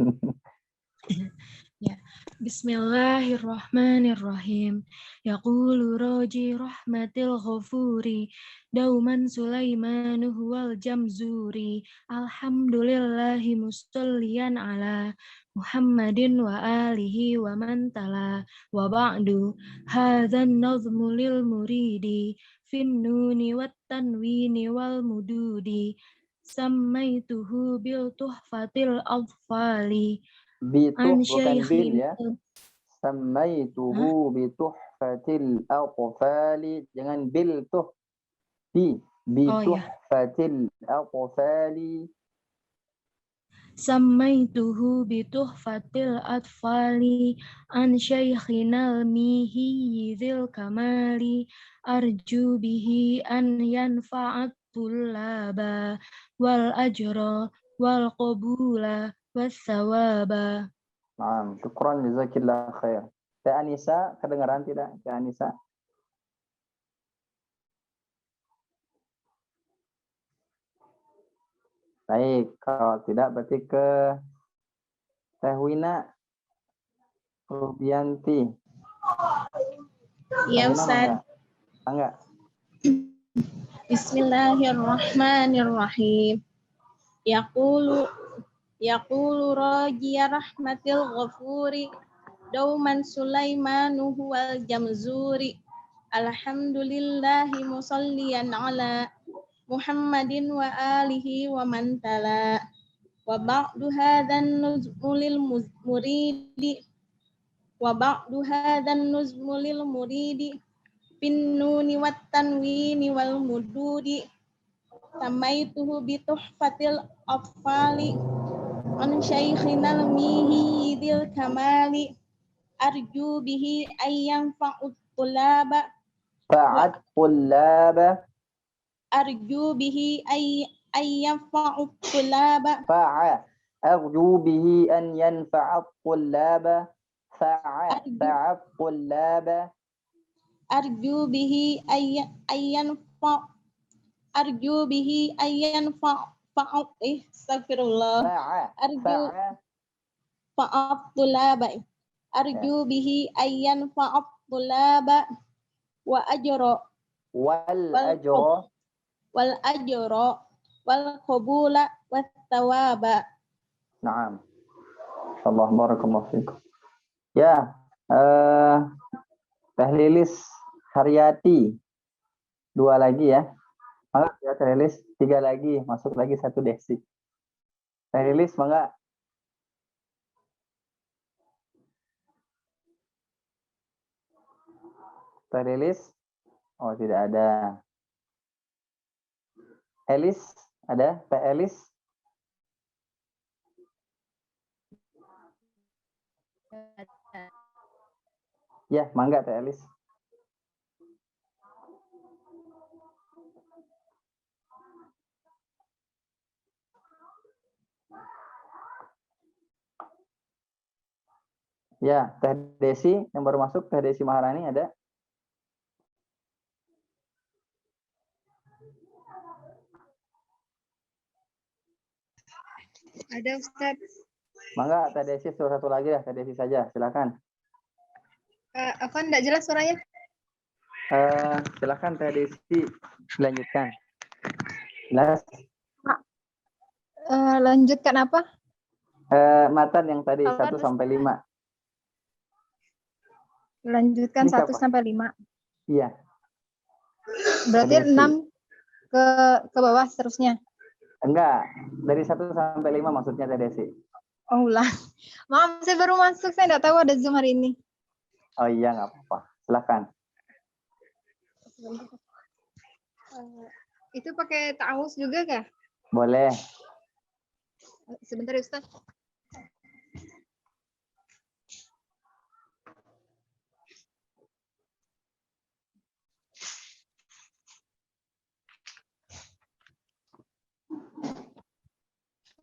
Ya. Bismillahirrahmanirrahim. Yaqulu raji rahmatil ghafuri dauman Sulaiman huwal jamzuri. Alhamdulillahi musalliyan ala Muhammadin wa alihi wa man tala wa ba'du hadzan nazmu lil muridi fin nuni wat tanwini wal mududi sammaituhu bil tuhfatil atfali Bituh bukan bil ya. Sammaituhu bituhfatil atfali, jangan bil tuh. Bituhfatil atfali. Sammaituhu bituhfatil atfali an syaikhinal mihi dzil kamali arju bihi an yanfa'at tullaba wal ajra wal qabula was sawaba. Naam, syukran jazakillah khair. Teh Anissa, kedengaran tidak Teh Anissa? Baik, kalau tidak berarti ke Teh Wina Rubianti. Iya Ustaz. Enggak. Bismillahirrahmanirrahim. Yaqulu rajiya rahmatil ghafuri dauman Sulaimanu huwal jamzuri. Alhamdulillahi musalliyan ala Muhammadin wa alihi wa man tala wa ba'du hadzan nuzmulil muridi bin nuni wat tanwini wal mududi samaituhu bi tuhfatil atfali an syaikhinal mihi dzil kamali arju bihi ayyam fa'ut tulaba arju bihi ayyam fa'ut tulaba arju bihi an yanfa'at tullaba fa'at tullaba arju bihi ayyan fa'at astagfirullah arju fa'at tulaba arju bihi ayyan fa'at tulaba wa ajra wal ajra wal qabula wat thawaba. Naam. Insyaallah barakallahu fikum. Ya, Teh Lilis Haryati 2 lagi ya. Mangga ya Teh Lilis, 3 lagi, masuk lagi 1 desi. Teh Lilis mangga. Teh Lilis? Oh, tidak ada. Elis ada? Teh Elis? Ya, mangga Teh Elis. Ya, Teh Desi yang baru masuk, Teh Desi Maharani ada? Ada Ustaz. Mangga Teh Desi, satu lagi ya, Teh Desi saja, silakan. Apa enggak jelas suaranya? Silakan Teh Desi lanjutkan. Jelas? Lanjutkan apa? Matan yang tadi 1 sampai 5. Lanjutkan 1 sampai 5. Iya. Berarti 6 ke bawah seterusnya. Enggak, dari 1 sampai 5 maksudnya Teh Desi. Oh, ulang. Maaf, saya baru masuk. Saya nggak tahu ada Zoom hari ini. Oh iya, nggak apa-apa. Silakan. Itu pakai ta'awuz juga kah? Boleh. Sebentar ya, Ustaz.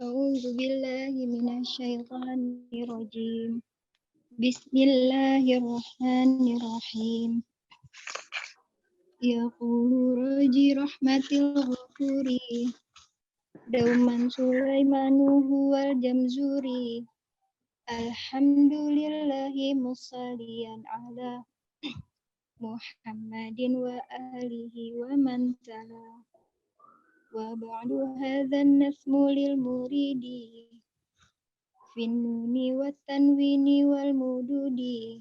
A'udzu billahi minasyaitonir rajim. Bismillahirrahmanirrahim. Yaqulu raji rahmatil ghafuri. Dauman Sulaimanu huwal jamzuri. Alhamdulillahi musalliyan ala Muhammadin wa alihi wa man tala. Wa ba'du hadzal nasmu lil muridi. Finnuni wa tanwini wal mududi.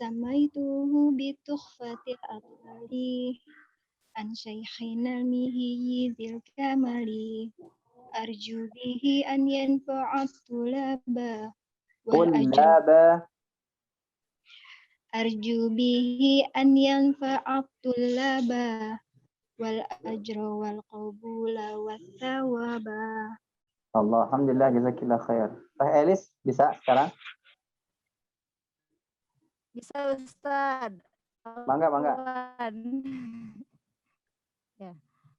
Samaituhu bi tukhfatil atfali. An syaikhina al-mihiyyizil kamali. Arju bihi an yanfa'at tulaba. Wal Tullaba. Arju bihi an yanfa'at tulaba. Wal ajra wal qabula was thawaba. Allah, alhamdulillah, jazakillah khair. Teh Elis bisa sekarang? Bisa Ustaz. Bangga. Ya.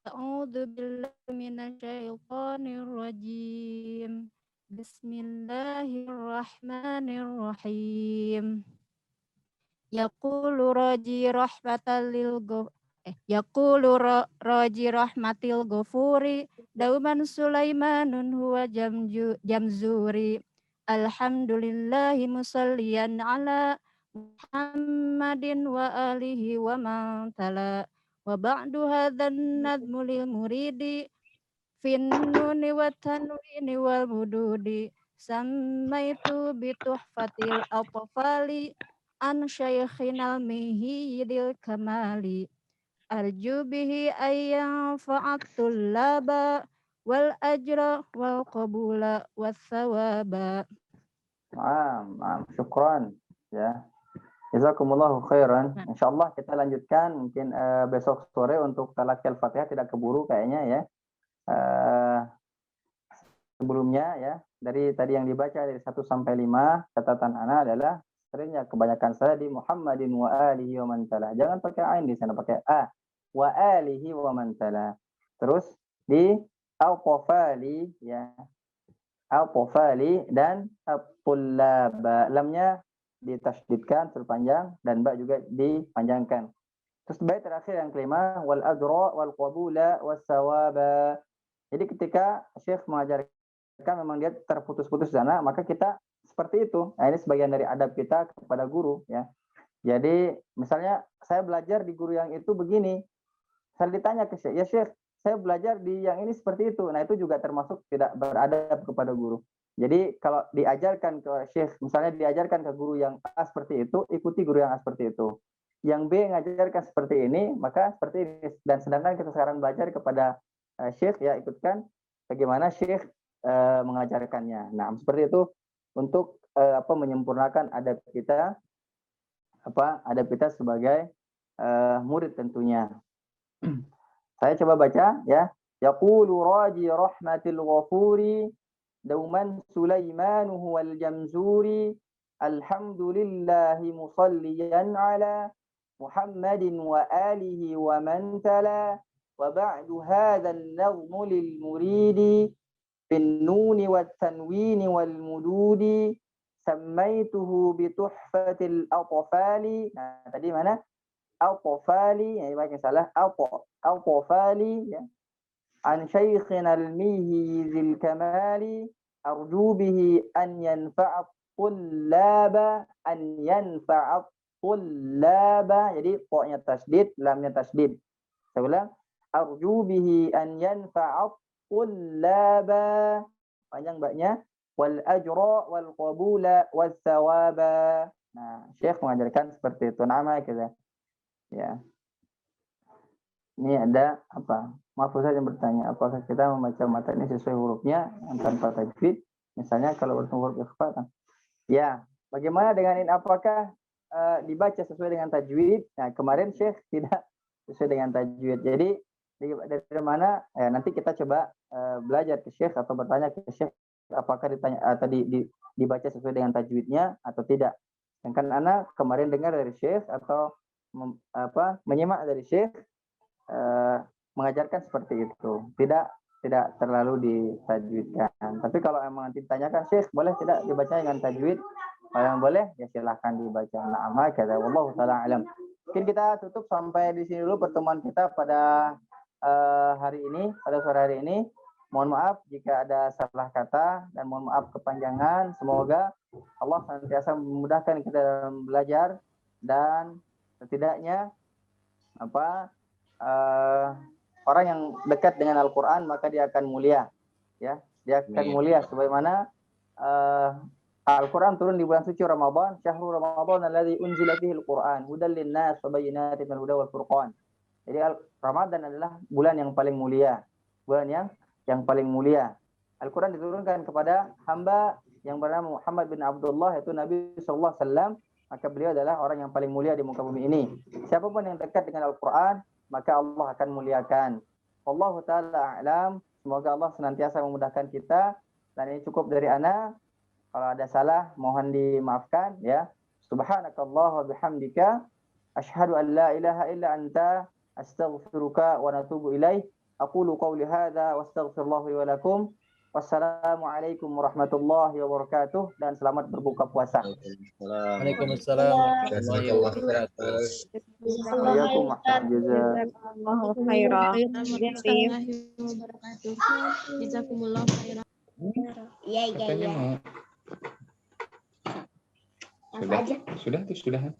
A'udzu billahi minasyaitonir rajim. Bismillahirrahmanirrahim. Yaqulu raji rahmatil ghafuri. Dauman Sulaimanun huwa jamzuri. Alhamdulillahi musalliyan ala Muhammadin wa alihi wa man tala. Wa ba'du hadzal nadmu lil muridi. Finnuni wa tanwini wal mududi. Sammaitu bi tuhfatil atfali. An syaikhinal mihiyyidil kamali. Arju bihi ayyan fa'atul laba. Wal ajra wal qabula was thawaba. Syukran. Ya. Jazakumullahu khairan. Insyaallah kita lanjutkan mungkin besok sore untuk talaqi al-Fatihah, tidak keburu kayaknya ya. Sebelumnya ya, dari tadi yang dibaca dari 1 sampai 5, catatan ana adalah seringnya kebanyakan saya di Muhammadin wa alihi wa man tala. Jangan pakai ain di sana, pakai a. Wa alihi wa man tala. Terus di al-qafali ya. Al-qafali dan at-tullaba. Lamnya ditasydidkan terpanjang dan ba juga dipanjangkan. Terus bait terakhir yang kelima, wal ajra wal qabula was sawaba. Jadi ketika Syekh mengajarkan memang dia terputus-putus sana, maka kita seperti itu. Nah, ini sebagian dari adab kita kepada guru ya. Jadi misalnya saya belajar di guru yang itu begini. Saya ditanya ke Syekh, "Ya Syekh, saya belajar di yang ini seperti itu." Nah, itu juga termasuk tidak beradab kepada guru. Jadi kalau diajarkan ke Syekh, misalnya diajarkan ke guru yang A seperti itu, ikuti guru yang A seperti itu. Yang B ngajarkan seperti ini, maka seperti ini. Dan sedangkan kita sekarang belajar kepada Syekh, ya ikutkan bagaimana Syekh mengajarkannya. Nah, seperti itu untuk menyempurnakan adab kita, adab kita sebagai murid tentunya. Saya coba baca ya. Yaqulu raji rahmatil ghafuri. Dauman Sulaimanuhu wal jamzuri. Alhamdulillahi musalliyan ala Muhammadin wa alihi wa man tala. Wa ba'du hadzal nazmu lil muridi. Bin nuni wat tanwini wal mududi. Sammaituhu bi tuhfatil atfali. Nah, tadi mana? Atfali, ya baca salah. Atfali ya. An syaikhina al-mihiyyizil kamali. Arju bihi an yanfa'at tullaba. An yanfa'at tullaba. Jadi pokoknya tasdid, lamnya tasdid. Saya ulang. Arju bihi an yanfa'at tullaba. Panjang baknya. Wal ajra wal qabula was thawaba. Nah, Syekh mengajarkan seperti itu. Nama kita. Ya. Ini ada apa? Maaf Ustaz yang bertanya, apakah kita membaca mata ini sesuai hurufnya yang tanpa tajwid Misalnya kalau bertemu huruf ikhfa kan. Ya, bagaimana dengan ini? Apakah dibaca sesuai dengan tajwid? Nah, kemarin Syekh tidak sesuai dengan tajwid. Jadi dari mana? Ya, nanti kita coba belajar ke Syekh atau bertanya ke Syekh apakah ditanya atau dibaca sesuai dengan tajwidnya atau tidak. Yang kan anak kemarin dengar dari Syekh atau menyimak dari Syekh mengajarkan seperti itu. Tidak terlalu ditajwidkan. Tapi kalau emang nanti ditanyakan Syekh boleh tidak dibaca dengan tajwid? Kalau yang boleh ya silahkan dibaca. Na'am kata wallahu taala alam. Mungkin kita tutup sampai di sini dulu pertemuan kita pada hari ini, pada sore hari ini. Mohon maaf jika ada salah kata dan mohon maaf kepanjangan. Semoga Allah senantiasa memudahkan kita dalam belajar dan setidaknya orang yang dekat dengan Al-Quran maka dia akan mulia, ya, dia akan mulia sebagaimana Al-Quran turun di bulan suci Ramadan, syahrul Ramadan alladzi unzila fihi al-Quran hudan lin-nas wa bayyinatin minal huda wal furqan. Jadi Ramadan adalah bulan yang paling mulia, bulan yang paling mulia. Al-Quran diturunkan kepada hamba yang bernama Muhammad bin Abdullah, yaitu Nabi sallallahu alaihi wasallam, maka beliau adalah orang yang paling mulia di muka bumi ini. Siapapun yang dekat dengan Al-Quran maka Allah akan muliakan. Wallahu ta'ala a'lam. Semoga Allah senantiasa memudahkan kita. Dan ini cukup dari ana. Kalau ada salah mohon dimaafkan ya. Subhanakallah wa bihamdika asyhadu an la ilaha illa anta astaghfiruka wa natubu ilaih. Aqulu qawli hadza wa astaghfirullah li wa lakum. Wassalamualaikum warahmatullahi wabarakatuh dan selamat berbuka puasa. Waalaikumsalam warahmatullahi wabarakatuh. Jazakallahu khairan. Jazakumullah khairan. Katanya mau. Sudah tuh, sudah.